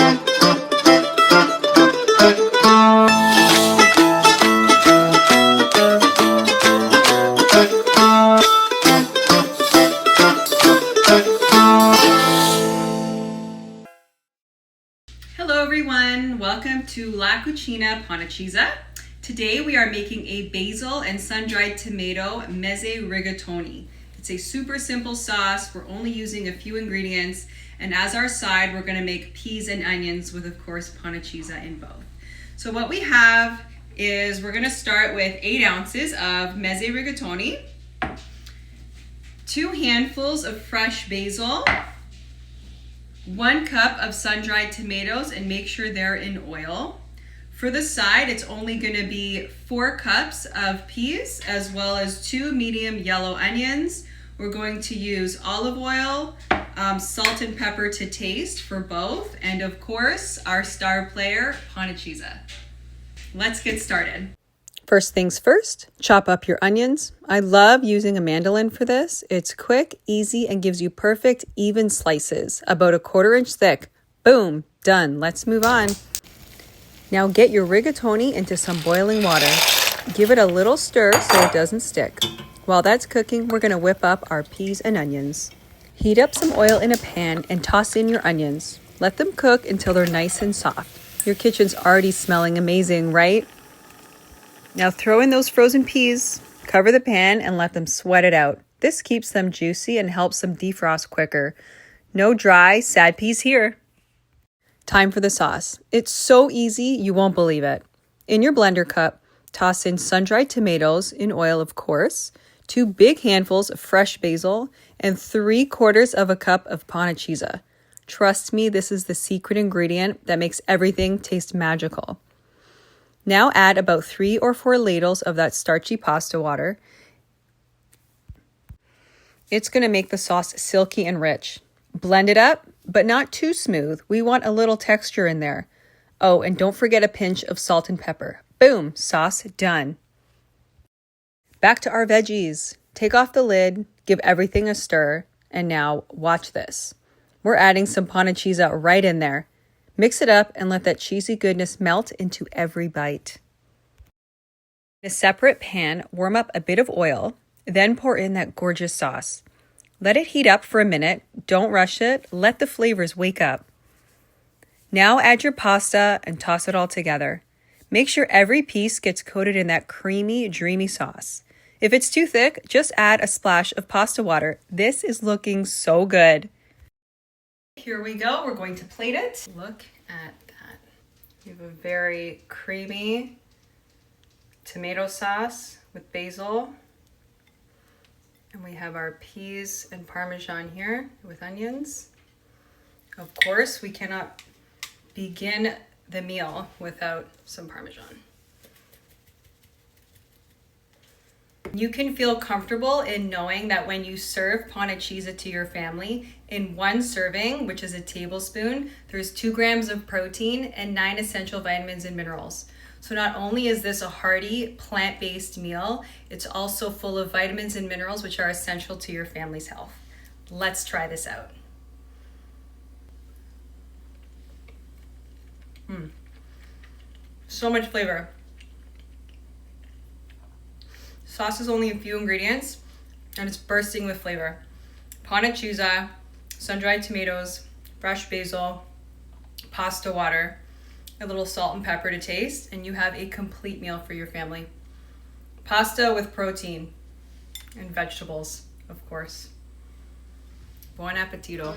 Hello everyone, welcome to La Cucina Panacheeza. Today we are making a basil and sun-dried tomato mezze rigatoni. It's a super simple sauce. We're only using a few ingredients, and as our side we're going to make peas and onions with, of course, Panacheeza in both. So what we have is we're going to start with 8 ounces of mezze rigatoni, 2 handfuls of fresh basil, 1 cup of sun-dried tomatoes, and make sure they're in oil. For the side, it's only going to be 4 cups of peas as well as 2 medium yellow onions. We're going to use olive oil, salt and pepper to taste for both, and of course, our star player, Panacheeza. Let's get started. First things first, chop up your onions. I love using a mandolin for this. It's quick, easy, and gives you perfect, even slices, about 1/4 inch thick. Boom, done. Let's move on. Now get your rigatoni into some boiling water. Give it a little stir so it doesn't stick. While that's cooking, we're going to whip up our peas and onions. Heat up some oil in a pan and toss in your onions. Let them cook until they're nice and soft. Your kitchen's already smelling amazing, right? Now throw in those frozen peas, cover the pan, and let them sweat it out. This keeps them juicy and helps them defrost quicker. No dry, sad peas here. Time for the sauce. It's so easy, you won't believe it. In your blender cup, toss in sun-dried tomatoes, in oil of course, 2 big handfuls of fresh basil, and 3/4 cup of Panacheeza. Trust me, this is the secret ingredient that makes everything taste magical. Now add about 3 or 4 ladles of that starchy pasta water. It's going to make the sauce silky and rich. Blend it up, but not too smooth. We want a little texture in there. Oh, and don't forget a pinch of salt and pepper. Boom, sauce done. Back to our veggies. Take off the lid, give everything a stir, and now watch this. We're adding some Panacheeza right in there. Mix it up and let that cheesy goodness melt into every bite. In a separate pan, warm up a bit of oil, then pour in that gorgeous sauce. Let it heat up for a minute. Don't rush it. Let the flavors wake up. Now add your pasta and toss it all together. Make sure every piece gets coated in that creamy, dreamy sauce. If it's too thick, just add a splash of pasta water. This is looking so good. Here we go. We're going to plate it. Look at that. We have a very creamy tomato sauce with basil. And we have our peas and Parmesan here with onions. Of course, we cannot begin the meal without some Parmesan. You can feel comfortable in knowing that when you serve Panacheeza to your family, in 1 serving, which is a tablespoon, there's 2 grams of protein and 9 essential vitamins and minerals. So not only is this a hearty, plant-based meal, it's also full of vitamins and minerals which are essential to your family's health. Let's try this out. So much flavor. Sauce is only a few ingredients, and it's bursting with flavor. Panacheeza, sun-dried tomatoes, fresh basil, pasta water, a little salt and pepper to taste, and you have a complete meal for your family. Pasta with protein and vegetables, of course. Buon appetito.